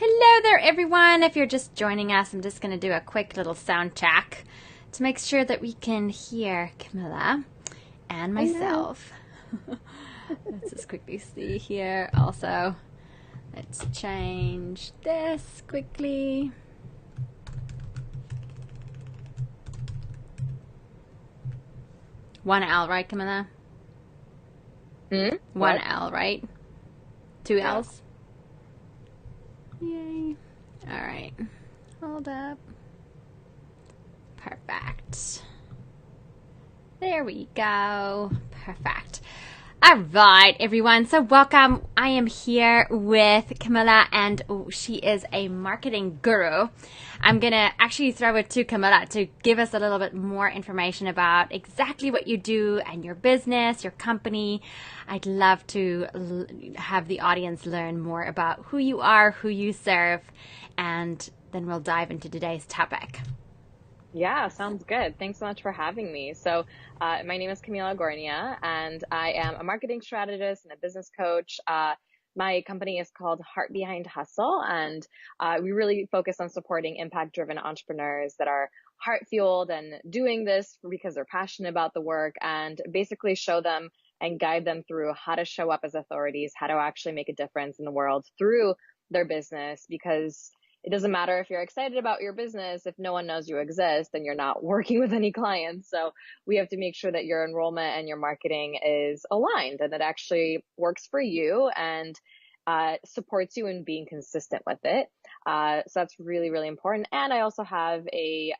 Hello there, everyone. If you're just joining us, I'm just going to do a quick little sound check to make sure that we can hear Camilla and Hello. myself. Let's just quickly see here. Also, let's change this quickly. One L, right, Camilla? One What? L, right? Two Yeah. L's? Yay. All right. Hold up. Perfect. There we go. Perfect. All right, everyone. So, welcome. I am here with Camilla, and she is a marketing guru. I'm going to actually throw it to Camilla to give us a little bit more information about exactly what you do and your business, your company. I'd love to have the audience learn more about who you are, who you serve, and then we'll dive into today's topic. Yeah, sounds good. Thanks so much for having me. My name is Camila Gornia, and I am a marketing strategist and a business coach. My company is called Heart Behind Hustle, and we really focus on supporting impact-driven entrepreneurs that are heart-fueled and doing this because they're passionate about the work, and basically show them and guide them through how to show up as authorities, how to actually make a difference in the world through their business, because it doesn't matter if you're excited about your business, if no one knows you exist, then you're not working with any clients. So we have to make sure that your enrollment and your marketing is aligned and it actually works for you and supports you in being consistent with it. So that's really, really important. And I also have a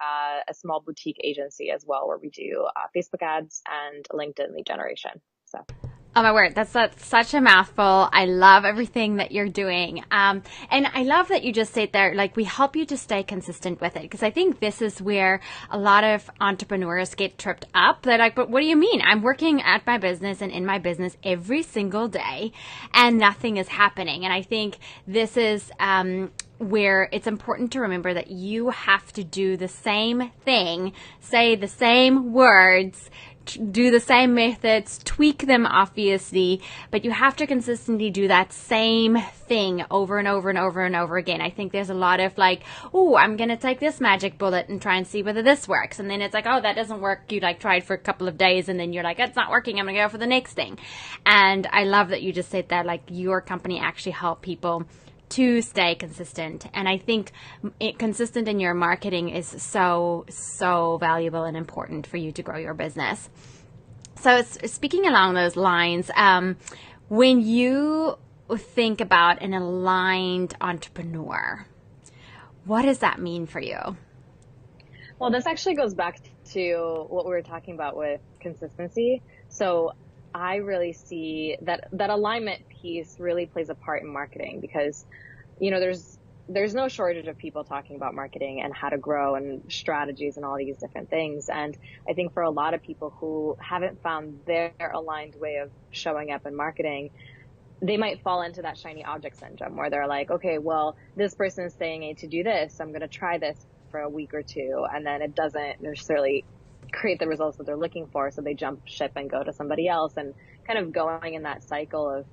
small boutique agency as well, where we do Facebook ads and LinkedIn lead generation. So. Oh my word, that's such a mouthful. I love everything that you're doing. And I love that you just said there, like, we help you to stay consistent with it. Because I think this is where a lot of entrepreneurs get tripped up. They're like, but what do you mean? I'm working at my business and in my business every single day and nothing is happening. And I think this is, where it's important to remember that you have to do the same thing, say the same words, do the same methods, tweak them obviously, but you have to consistently do that same thing over and over and over and over again. I think there's a lot of like, oh, I'm going to take this magic bullet and try and see whether this works. And then it's like, oh, that doesn't work. You like tried for a couple of days and then you're like, it's not working. I'm going to go for the next thing. And I love that you just said that, like, your company actually help people to stay consistent. And I think consistent in your marketing is so valuable and important for you to grow your business. So speaking along those lines, when you think about an aligned entrepreneur, what does that mean for you? Well, this actually goes back to what we were talking about with consistency. So I really see that alignment piece really plays a part in marketing because, there's no shortage of people talking about marketing and how to grow and strategies and all these different things. And I think for a lot of people who haven't found their aligned way of showing up in marketing, they might fall into that shiny object syndrome where they're like, okay, well, this person is saying I need to do this. I'm going to try this for a week or two. And then it doesn't necessarily create the results that they're looking for. So they jump ship and go to somebody else and kind of going in that cycle of,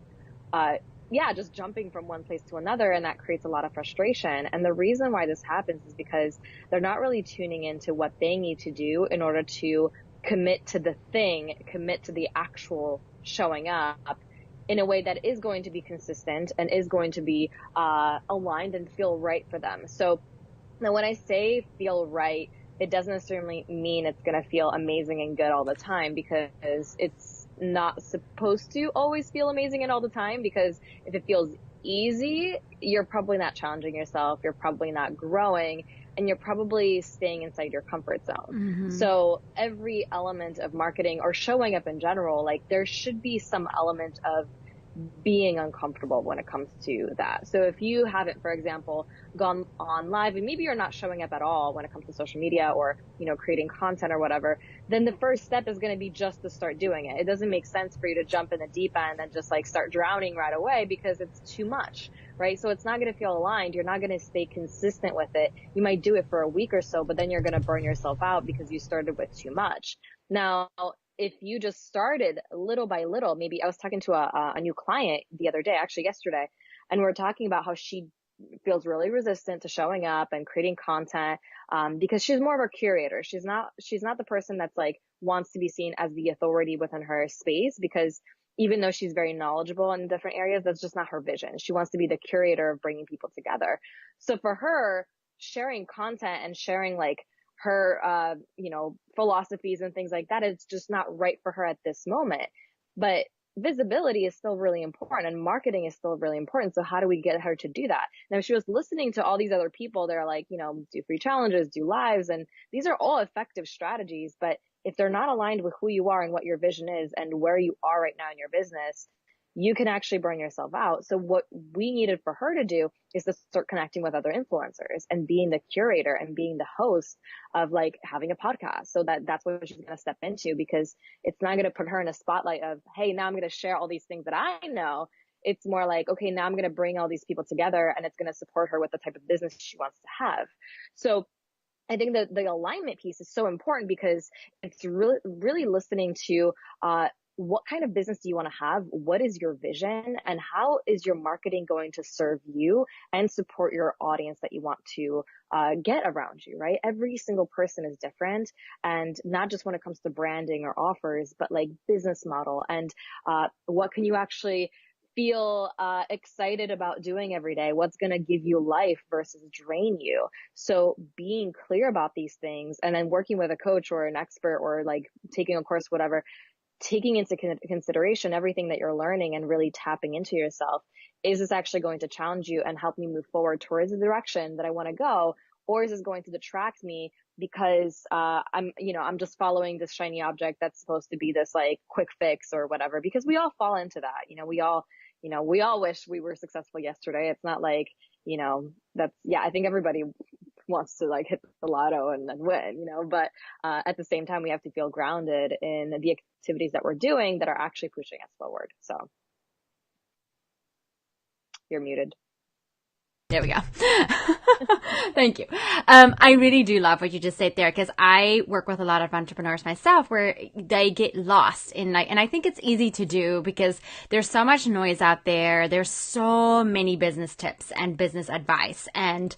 just jumping from one place to another. And that creates a lot of frustration. And the reason why this happens is because they're not really tuning into what they need to do in order to commit to the thing, commit to the actual showing up in a way that is going to be consistent and is going to be aligned and feel right for them. So now when I say feel right, it doesn't necessarily mean it's going to feel amazing and good all the time, because it's not supposed to always feel amazing and all the time, because if it feels easy, you're probably not challenging yourself, you're probably not growing, and you're probably staying inside your comfort zone. Mm-hmm. So every element of marketing or showing up in general, like, there should be some element of being uncomfortable when it comes to that. So if you haven't, for example, gone on live and maybe you're not showing up at all when it comes to social media or, creating content or whatever, then the first step is going to be just to start doing it. It doesn't make sense for you to jump in the deep end and just like start drowning right away, because it's too much, right? So it's not going to feel aligned. You're not going to stay consistent with it. You might do it for a week or so, but then you're going to burn yourself out because you started with too much. Now, if you just started little by little, maybe I was talking to a new client the other day, actually yesterday, and we are talking about how she feels really resistant to showing up and creating content, because she's more of a curator. She's not the person that's like wants to be seen as the authority within her space, because even though she's very knowledgeable in different areas, that's just not her vision. She wants to be the curator of bringing people together. So for her, sharing content and sharing like her, philosophies and things like that is just not right for her at this moment. But visibility is still really important and marketing is still really important. So how do we get her to do that? Now, she was listening to all these other people. They're like, do free challenges, do lives. And these are all effective strategies. But if they're not aligned with who you are and what your vision is and where you are right now in your business, you can actually burn yourself out. So what we needed for her to do is to start connecting with other influencers and being the curator and being the host of like having a podcast. So that's what she's going to step into, because it's not going to put her in a spotlight of, hey, now I'm going to share all these things that I know. It's more like, okay, now I'm going to bring all these people together and it's going to support her with the type of business she wants to have. So I think that the alignment piece is so important, because it's really, really listening to, what kind of business do you want to have? What is your vision, and how is your marketing going to serve you and support your audience that you want to get around you, right? Every single person is different, and not just when it comes to branding or offers, but like business model and what can you actually feel excited about doing every day? What's going to give you life versus drain you? So being clear about these things, and then working with a coach or an expert or like taking a course, whatever, taking into consideration everything that you're learning and really tapping into yourself. Is this actually going to challenge you and help me move forward towards the direction that I want to go? Or is this going to detract me because I'm just following this shiny object that's supposed to be this like quick fix or whatever? Because we all fall into that. We all wish we were successful yesterday. It's not like, I think everybody wants to like hit the lotto and then win, but at the same time, we have to feel grounded in the activities that we're doing that are actually pushing us forward. So you're muted. There we go. Thank you. I really do love what you just said there, because I work with a lot of entrepreneurs myself where they get lost in like, and I think it's easy to do because there's so much noise out there. There's so many business tips and business advice and,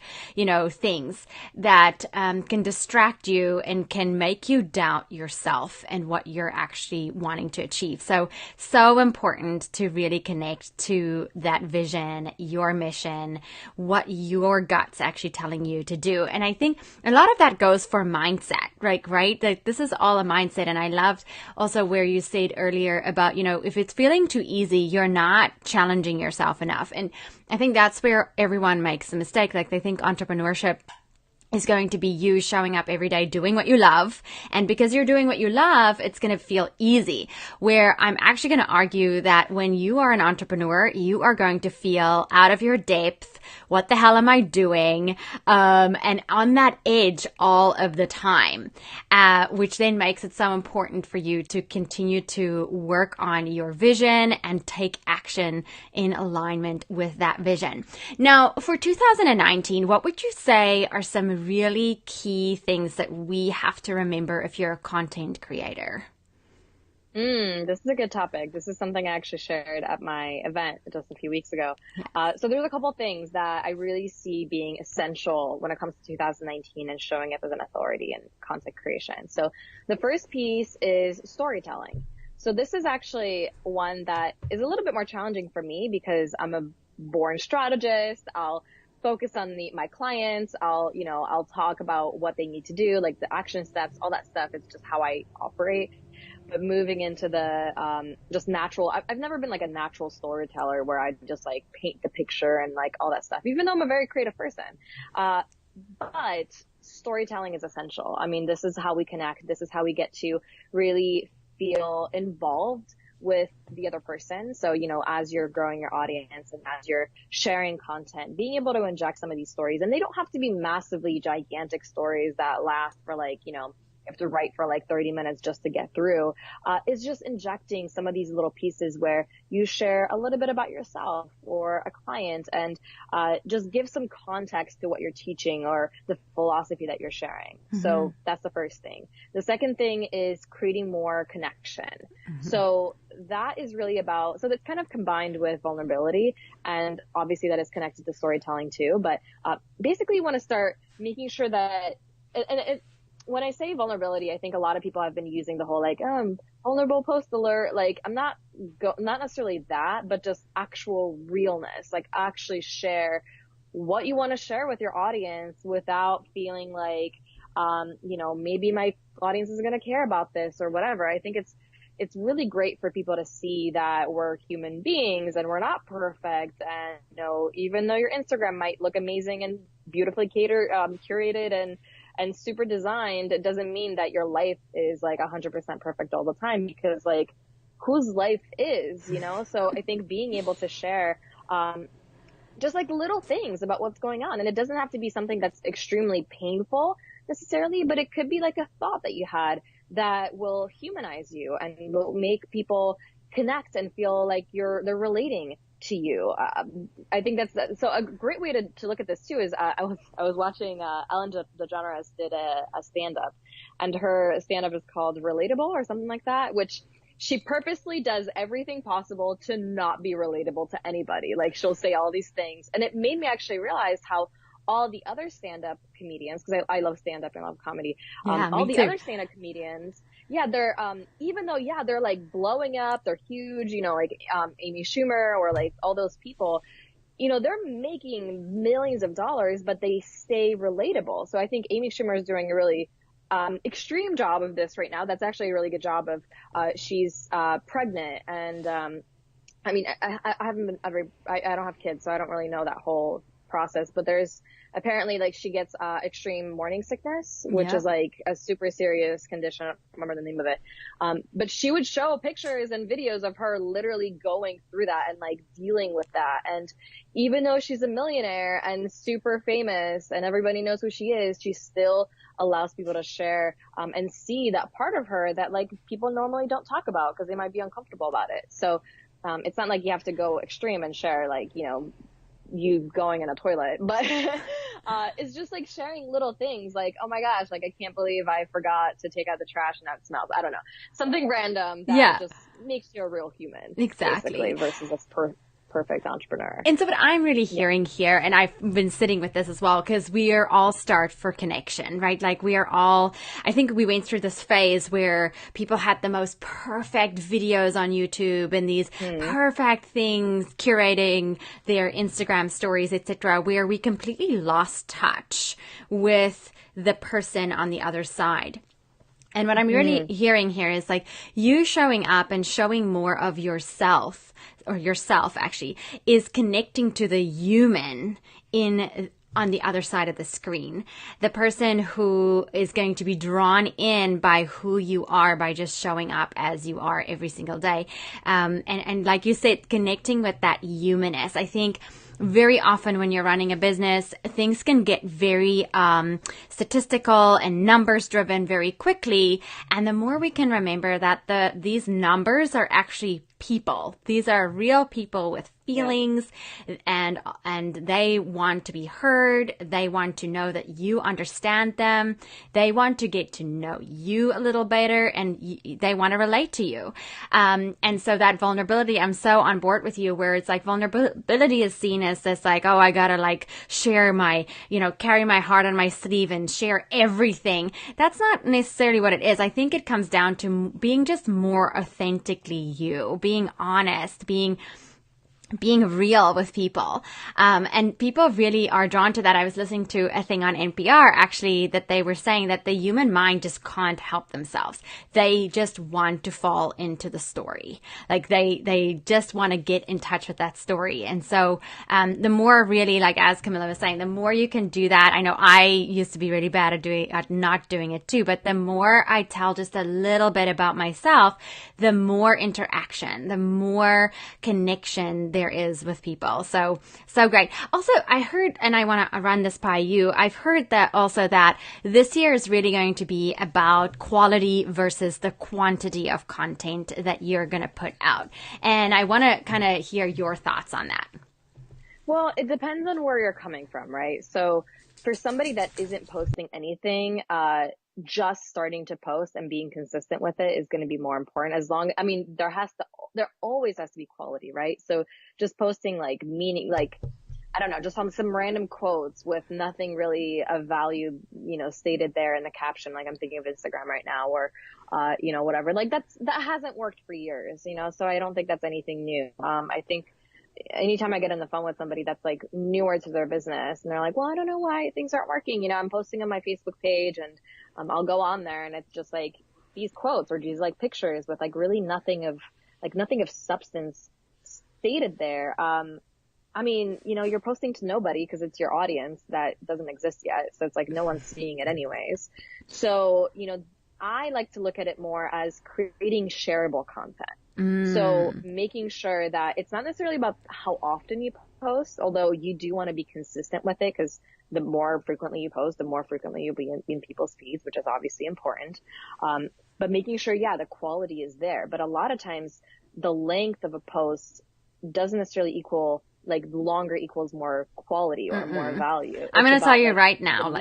things that can distract you and can make you doubt yourself and what you're actually wanting to achieve. So important to really connect to that vision, your mission, what your gut's actually telling you to do. And I think a lot of that goes for mindset, right? Like this is all a mindset. And I loved also where you said earlier about, if it's feeling too easy, you're not challenging yourself enough. And I think that's where everyone makes a mistake. Like they think entrepreneurship is going to be you showing up every day doing what you love. And because you're doing what you love, it's going to feel easy. Where I'm actually going to argue that when you are an entrepreneur, you are going to feel out of your depth. What the hell am I doing? And on that edge all of the time, which then makes it so important for you to continue to work on your vision and take action in alignment with that vision. Now, for 2019, what would you say are some really key things that we have to remember if you're a content creator? This is a good topic. This is something I actually shared at my event just a few weeks ago. So there's a couple things that I really see being essential when it comes to 2019 and showing up as an authority in content creation. So the first piece is storytelling. So this is actually one that is a little bit more challenging for me because I'm a born strategist. I'll focus on my clients. I'll talk about what they need to do, like the action steps, all that stuff. It's just how I operate. But moving into the just natural, I've never been like a natural storyteller where I just like paint the picture and like all that stuff, even though I'm a very creative person. But storytelling is essential. I mean, this is how we connect. This is how we get to really feel involved with the other person. So, as you're growing your audience and as you're sharing content, being able to inject some of these stories, and they don't have to be massively gigantic stories that last for like, you have to write for like 30 minutes just to get through, is just injecting some of these little pieces where you share a little bit about yourself or a client and just give some context to what you're teaching or the philosophy that you're sharing. Mm-hmm. So that's the first thing. The second thing is creating more connection. Mm-hmm. So that is really about, so that's kind of combined with vulnerability, and obviously that is connected to storytelling too. But basically, you want to start making sure that, and when I say vulnerability, I think a lot of people have been using the whole like, vulnerable post alert. Like, I'm not necessarily that, but just actual realness. Like, actually share what you want to share with your audience without feeling like, maybe my audience isn't going to care about this or whatever. I think it's really great for people to see that we're human beings and we're not perfect. And, even though your Instagram might look amazing and beautifully curated and super designed, it doesn't mean that your life is like 100% perfect all the time, because like, whose life is, So I think being able to share, just like little things about what's going on. And it doesn't have to be something that's extremely painful necessarily, but it could be like a thought that you had that will humanize you and will make people connect and feel like they're relating to you. I think so a great way to look at this too is, I was watching, Ellen DeGeneres did a stand-up, and her stand-up is called Relatable or something like that, which she purposely does everything possible to not be relatable to anybody. Like, she'll say all these things. And it made me actually realize how all the other stand-up comedians, because I love stand-up and love comedy, all the other stand-up comedians, they're, even though, they're like blowing up, they're huge, like, Amy Schumer or like all those people, they're making millions of dollars, but they stay relatable. So I think Amy Schumer is doing a really extreme job of this right now. That's actually a really good job of, she's pregnant, and I mean, I haven't been I don't have kids, so I don't really know that whole process, but there's apparently, like, she gets extreme morning sickness, which is like a super serious condition. I don't remember the name of it. But she would show pictures and videos of her literally going through that and like dealing with that. And even though she's a millionaire and super famous and everybody knows who she is, she still allows people to share and see that part of her that like people normally don't talk about because they might be uncomfortable about it. So it's not like you have to go extreme and share like, you going in a toilet, but it's just like sharing little things like, oh my gosh, like I can't believe I forgot to take out the trash and now it smells. I don't know. Something random that just makes you a real human. Exactly. Versus a perfect entrepreneur. And so what I'm really hearing here, and I've been sitting with this as well, because we are all starved for connection, right? Like we are all, I think we went through this phase where people had the most perfect videos on YouTube and these perfect things curating their Instagram stories, etc., where we completely lost touch with the person on the other side. And what I'm really hearing here is like you showing up and showing more of yourself, or yourself actually, is connecting to the human on the other side of the screen. The person who is going to be drawn in by who you are by just showing up as you are every single day. And like you said, connecting with that humanness. I think very often when you're running a business, things can get very statistical and numbers driven very quickly. And the more we can remember that these numbers are actually people. These are real people with feelings, and they want to be heard. They want to know that you understand them. They want to get to know you a little better, and they want to relate to you. And so that vulnerability, I'm so on board with you, where it's like vulnerability is seen as this like, oh, I gotta like share my, carry my heart on my sleeve and share everything. That's not necessarily what it is. I think it comes down to being just more authentically you, being honest, being real with people. And people really are drawn to that. I was listening to a thing on NPR actually that they were saying that the human mind just can't help themselves. They just want to fall into the story. Like they just want to get in touch with that story. And so, the more really, like as Camilla was saying, the more you can do that. I know I used to be really bad at not doing it too, but the more I tell just a little bit about myself, the more interaction, the more connection there is with people. So great. Also, I heard, and I want to run this by you, I've heard that also that this year is really going to be about quality versus the quantity of content that you're going to put out. And I want to kind of hear your thoughts on that. Well, it depends on where you're coming from, right? So for somebody that isn't posting anything, just starting to post and being consistent with it is going to be more important. As long, I mean, there always has to be quality, right? So just posting like meaning, like, I don't know, just on some random quotes with nothing really of value, stated there in the caption. Like I'm thinking of Instagram right now, or, whatever. Like that hasn't worked for years, so I don't think that's anything new. I think anytime I get on the phone with somebody that's like newer to their business and they're like, well, I don't know why things aren't working. I'm posting on my Facebook page and I'll go on there and it's just like these quotes or these like pictures with like really nothing of substance stated there. I mean, you're posting to nobody because it's your audience that doesn't exist yet. So it's like no one's seeing it anyways. So, I like to look at it more as creating shareable content. So making sure that it's not necessarily about how often you post, although you do want to be consistent with it because the more frequently you post, the more frequently you'll be in people's feeds, which is obviously important. But making sure, the quality is there. But a lot of times the length of a post doesn't necessarily equal like longer equals more quality or more value. I'm going to tell you right now,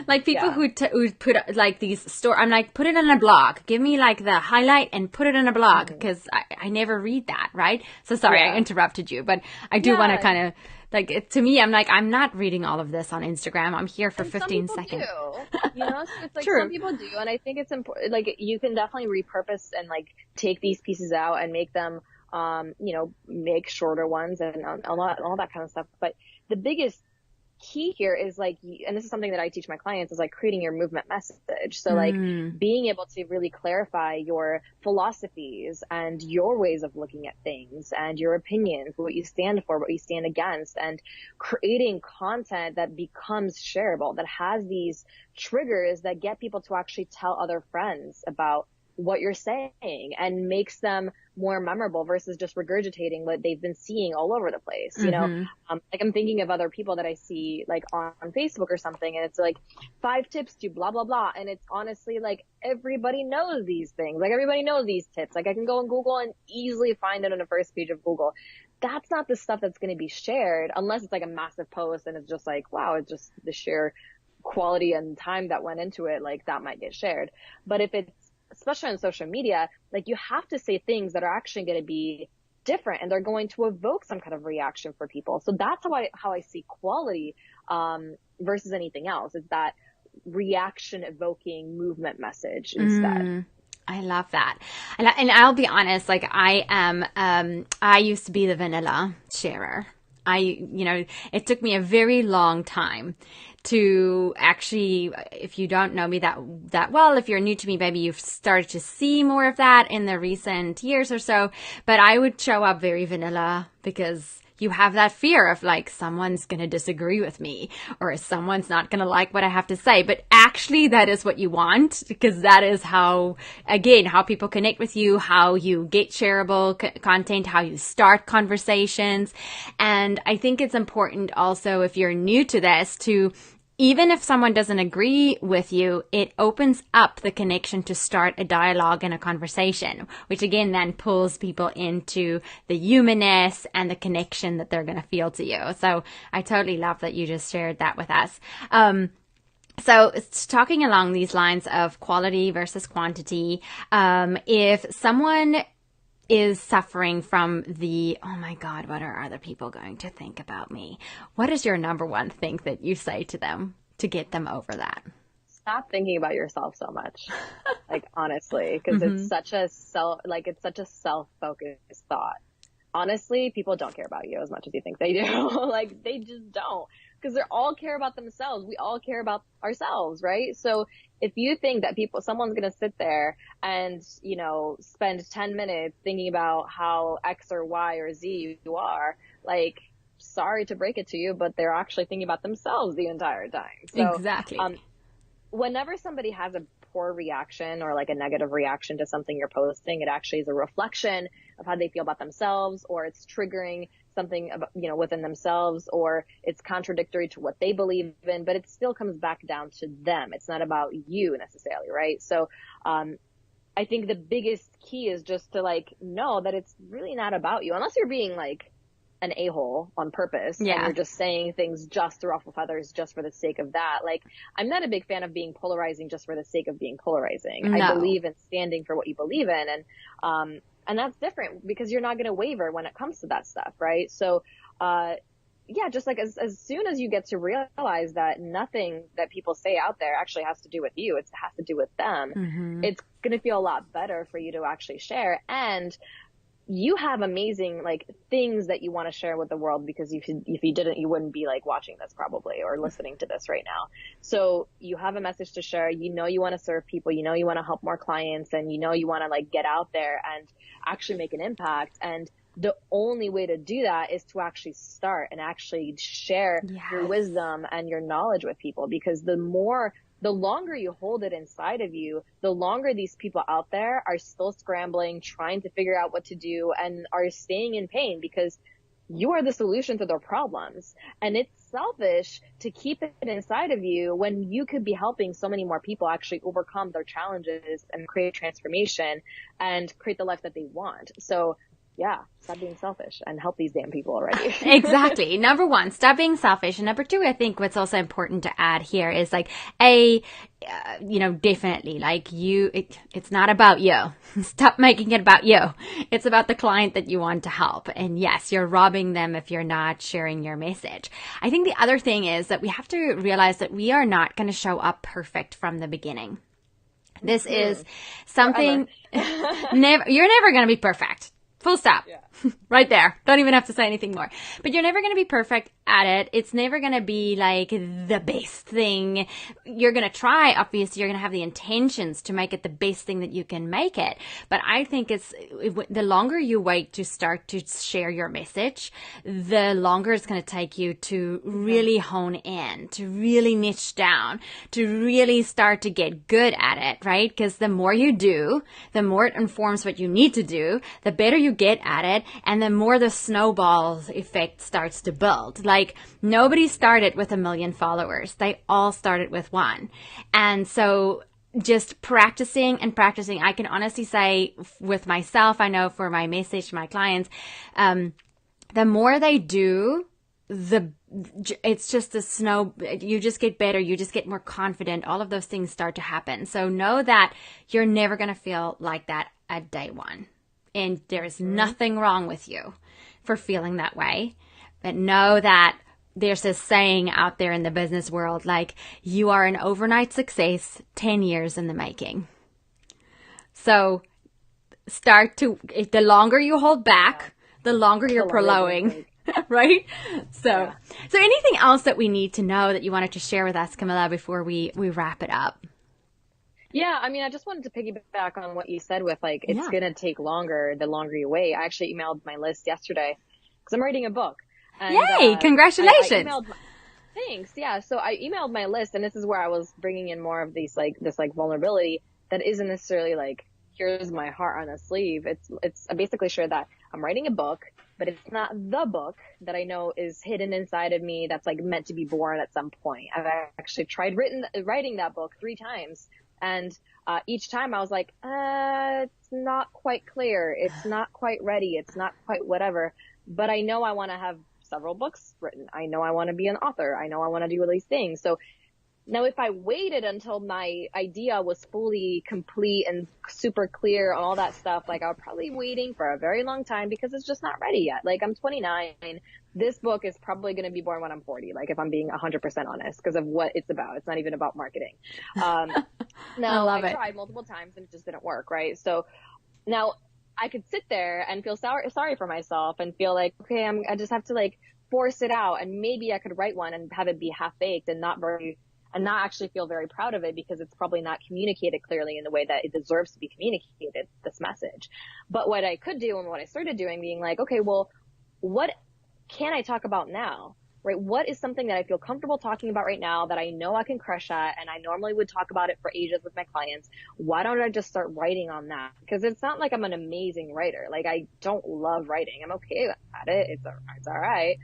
like people who put like these I'm like, put it in a blog, give me like the highlight and put it in a blog because I never read that. Right. So sorry, I interrupted you, but I do want to kind of like, to me, I'm like, I'm not reading all of this on Instagram. I'm here for 15 seconds. So it's like True. Some people do. And I think it's important, like you can definitely repurpose and like take these pieces out and make them make shorter ones and all that kind of stuff. But the biggest key here is like, and this is something that I teach my clients, is like creating your movement message. So like being able to really clarify your philosophies and your ways of looking at things and your opinions, what you stand for, what you stand against, and creating content that becomes shareable, that has these triggers that get people to actually tell other friends about what you're saying and makes them more memorable versus just regurgitating what they've been seeing all over the place. Like I'm thinking of other people that I see like on Facebook or something, and it's like 5 tips to blah, blah, blah. And it's honestly like everybody knows these things. Like everybody knows these tips. Like I can go on Google and easily find it on the first page of Google. That's not the stuff that's going to be shared unless it's like a massive post and it's just like, wow, it's just the sheer quality and time that went into it. Like that might get shared. But if it's, especially on social media, like you have to say things that are actually going to be different and they're going to evoke some kind of reaction for people. So that's how I see quality, versus anything else. It's that reaction evoking movement message instead. I love that. And I'll be honest, like I used to be the vanilla sharer. It took me a very long time to actually, if you don't know me that well, if you're new to me, maybe you've started to see more of that in the recent years or so, but I would show up very vanilla because you have that fear of like someone's going to disagree with me or someone's not going to like what I have to say. But actually that is what you want, because that is how people connect with you, how you get shareable content, how you start conversations. And I think it's important also, if you're new to this, to even if someone doesn't agree with you, it opens up the connection to start a dialogue and a conversation, which again then pulls people into the humanness and the connection that they're going to feel to you. So I totally love that you just shared that with us. So it's talking along these lines of quality versus quantity. If someone is suffering from oh my God, what are other people going to think about me? What is your number one thing that you say to them to get them over that? Stop thinking about yourself so much. Like, honestly, because it's such a self-focused thought. Honestly, people don't care about you as much as you think they do. Like, they just don't. Because they all care about themselves. We all care about ourselves, right? So if you think that someone's going to sit there and, spend 10 minutes thinking about how X or Y or Z you are, like, sorry to break it to you, but they're actually thinking about themselves the entire time. So, exactly. Whenever somebody has a poor reaction or like a negative reaction to something you're posting, it actually is a reflection of how they feel about themselves, or it's triggering something about, within themselves, or it's contradictory to what they believe in, but it still comes back down to them. It's not about you necessarily, right? So, I think the biggest key is just to like know that it's really not about you, unless you're being like an a-hole on purpose, Yeah. and you're just saying things just to ruffle feathers just for the sake of that. Like, I'm not a big fan of being polarizing just for the sake of being polarizing. No. I believe in standing for what you believe in, and that's different because you're not going to waver when it comes to that stuff, right? So, yeah, just like as soon as you get to realize that nothing that people say out there actually has to do with you, it has to do with them, it's going to feel a lot better for you to actually share. And you have amazing like things that you want to share with the world, because if you didn't, you wouldn't be like watching this probably or listening to this right now. So you have a message to share, you want to serve people, you want to help more clients, and you want to like get out there and actually make an impact. And the only way to do that is to actually start and actually share your wisdom and your knowledge with people, because the longer you hold it inside of you, the longer these people out there are still scrambling, trying to figure out what to do, and are staying in pain because you are the solution to their problems. And it's selfish to keep it inside of you when you could be helping so many more people actually overcome their challenges and create transformation and create the life that they want. So yeah, stop being selfish and help these damn people already. Exactly. Number one, stop being selfish. And number two, I think what's also important to add here is like, definitely like it's not about you. Stop making it about you. It's about the client that you want to help. And yes, you're robbing them if you're not sharing your message. I think the other thing is that we have to realize that we are not going to show up perfect from the beginning. This is something you're never going to be perfect. Full stop. Yeah. Right there. Don't even have to say anything more. But you're never going to be perfect at it. It's never going to be like the best thing. You're going to try, obviously. You're going to have the intentions to make it the best thing that you can make it. But I think the longer you wait to start to share your message, the longer it's going to take you to really hone in, to really niche down, to really start to get good at it, right? Because the more you do, the more it informs what you need to do, the better you get at it, and the more the snowball effect starts to build. Like, nobody started with 1 million followers. They all started with 1. And so just practicing and practicing, I can honestly say with myself, I know for my message to my clients, the more they do, it's just you just get better, you just get more confident, all of those things start to happen. So know that you're never going to feel like that at day one. And there's nothing wrong with you for feeling that way. But know that there's this saying out there in the business world, like, you are an overnight success, 10 years in the making. So the longer you hold back, the longer you're prolonging, right? So anything else that we need to know that you wanted to share with us, Camilla, before we wrap it up? Yeah, I mean, I just wanted to piggyback on what you said with like, it's going to take longer the longer you wait. I actually emailed my list yesterday because I'm writing a book. And, yay! Congratulations. Thanks. Yeah. So I emailed my list, and this is where I was bringing in more of this vulnerability that isn't necessarily like, here's my heart on a sleeve. It's I basically share that I'm writing a book, but it's not the book that I know is hidden inside of me that's like meant to be born at some point. I've actually tried writing that book 3 times. And each time I was like, it's not quite clear. It's not quite ready. It's not quite whatever. But I know I want to have several books written. I know I want to be an author. I know I want to do all these things. So now if I waited until my idea was fully complete and super clear and all that stuff, like I'll probably waiting for a very long time because it's just not ready yet. Like, I'm 29. This book is probably going to be born when I'm 40. Like, if I'm being 100% honest, because of what it's about. It's not even about marketing. Now I tried multiple times and it just didn't work. Right. So now I could sit there and feel sorry for myself and feel like, okay, I just have to like force it out. And maybe I could write one and have it be half baked and not actually feel very proud of it because it's probably not communicated clearly in the way that it deserves to be communicated, this message. But what I could do and what I started doing, being like, okay, well, what can I talk about now? Right? What is something that I feel comfortable talking about right now that I know I can crush at, and I normally would talk about it for ages with my clients? Why don't I just start writing on that? Because it's not like I'm an amazing writer. Like, I don't love writing. I'm okay at it. It's all right.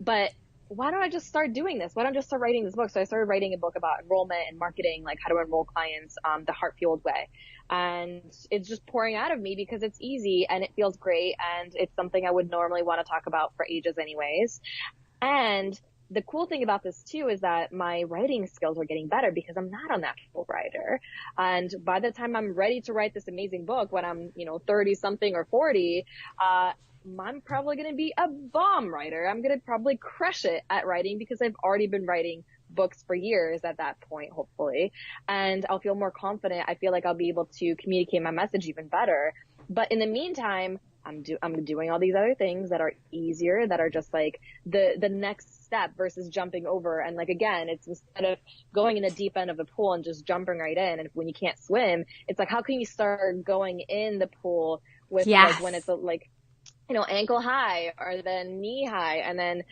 But why don't I just start doing this? Why don't I just start writing this book? So I started writing a book about enrollment and marketing, like how to enroll clients, the heart fueled way. And it's just pouring out of me because it's easy and it feels great. And it's something I would normally want to talk about for ages anyways. And the cool thing about this too is that my writing skills are getting better because I'm not a natural writer. And by the time I'm ready to write this amazing book, when I'm, 30 something or 40, I'm probably going to be a bomb writer. I'm going to probably crush it at writing because I've already been writing books for years at that point, hopefully. And I'll feel more confident. I feel like I'll be able to communicate my message even better. But in the meantime, I'm doing all these other things that are easier, that are just like the next step versus jumping over. And like, again, it's instead of going in the deep end of the pool and just jumping right in. And when you can't swim, it's like, how can you start going in the pool with Yes. like when it's like, ankle high or then knee high, and then,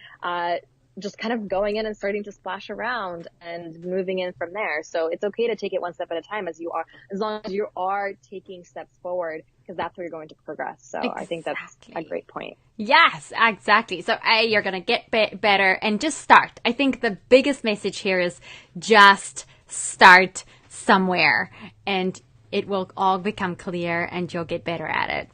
just kind of going in and starting to splash around and moving in from there. So it's okay to take it one step at a time as long as you are taking steps forward, because that's where you're going to progress. So Exactly. I think that's a great point. Yes, exactly. So you're going to get better and just start. I think the biggest message here is just start somewhere and it will all become clear and you'll get better at it.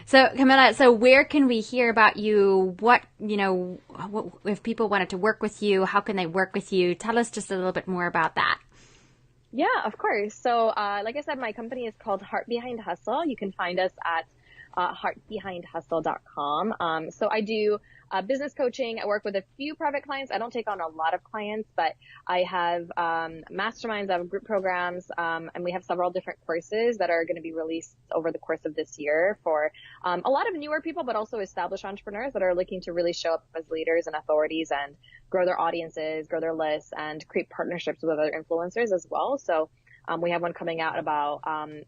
So Camilla, where can we hear about you? What, if people wanted to work with you, how can they work with you? Tell us just a little bit more about that. Yeah, of course. So, like I said, my company is called Heart Behind Hustle. You can find us at heartbehindhustle.com. So I do business coaching. I work with a few private clients. I don't take on a lot of clients, but I have masterminds, I have group programs, and we have several different courses that are going to be released over the course of this year for a lot of newer people, but also established entrepreneurs that are looking to really show up as leaders and authorities and grow their audiences, grow their lists, and create partnerships with other influencers as well. So we have one coming out about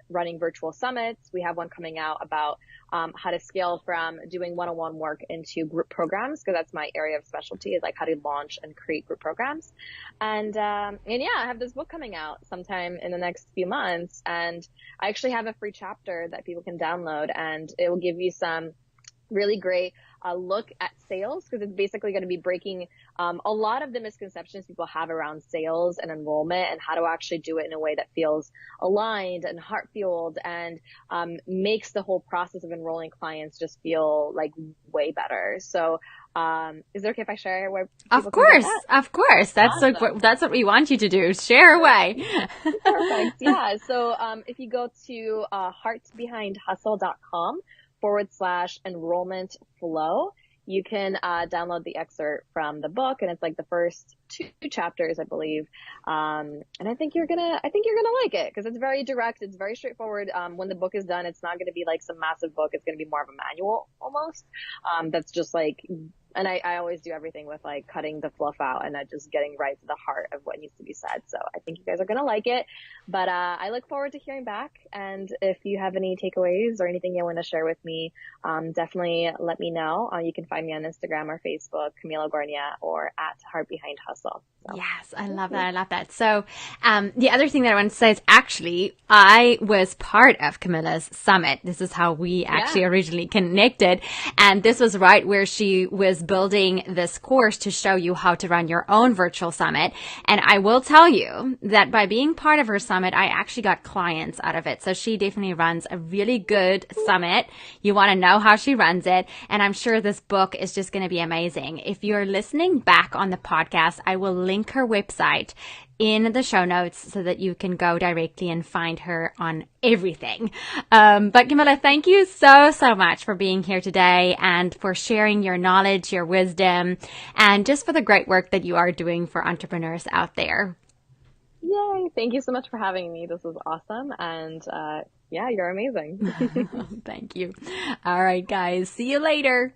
running virtual summits. We have one coming out about how to scale from doing one-on-one work into group programs, because that's my area of specialty, is like how to launch and create group programs. And yeah, I have this book coming out sometime in the next few months, and I actually have a free chapter that people can download, and it will give you some really great look at sales, because it's basically going to be breaking a lot of the misconceptions people have around sales and enrollment, and how to actually do it in a way that feels aligned and heart fueled and makes the whole process of enrolling clients just feel like way better. So is it okay if I share where people can get that? Of course. That's Awesome. that's what we want you to do. Share away. Perfect. Yeah. So if you go to heartbehindhustle.com/enrollment flow, you can download the excerpt from the book, and it's like the first two chapters, I believe. And I think you're gonna like it, because it's very direct, it's very straightforward. When the book is done, it's not gonna be like some massive book. It's gonna be more of a manual almost. That's just like, and I always do everything with like cutting the fluff out and just getting right to the heart of what needs to be said. So I think you guys are gonna like it. But I look forward to hearing back. And if you have any takeaways or anything you want to share with me, definitely let me know. You can find me on Instagram or Facebook, Camila Gornia, or at Heart Behind Hustle. So. Yes, I love that. I love that. So the other thing that I want to say is actually I was part of Camilla's summit. This is how we actually originally connected. And this was right where she was building this course to show you how to run your own virtual summit. And I will tell you that by being part of her summit, I actually got clients out of it. So she definitely runs a really good summit. You want to know how she runs it. And I'm sure this book is just going to be amazing. If you're listening back on the podcast, I will link her website in the show notes so that you can go directly and find her on everything. But Camilla, thank you so much for being here today and for sharing your knowledge, your wisdom, and just for the great work that you are doing for entrepreneurs out there. Yay. Thank you so much for having me. This was awesome. And yeah, you're amazing. Thank you. All right, guys. See you later.